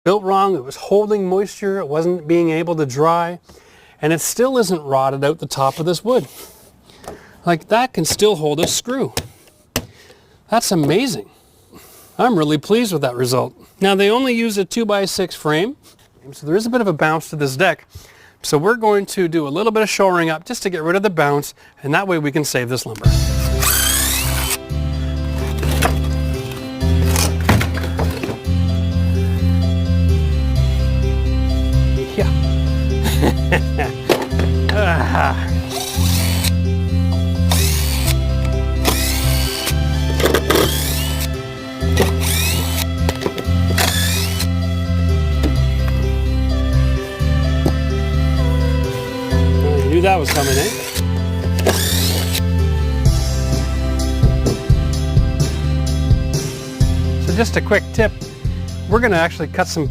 built wrong, it was holding moisture, it wasn't being able to dry, and it still isn't rotted out the top of this wood. Like, that can still hold a screw. That's amazing. I'm really pleased with that result. Now, they only use a 2x6 frame, so there is a bit of a bounce to this deck. So we're going to do a little bit of shoring up just to get rid of the bounce, and that way we can save this lumber. Knew that was coming, eh? So just a quick tip, we're going to actually cut some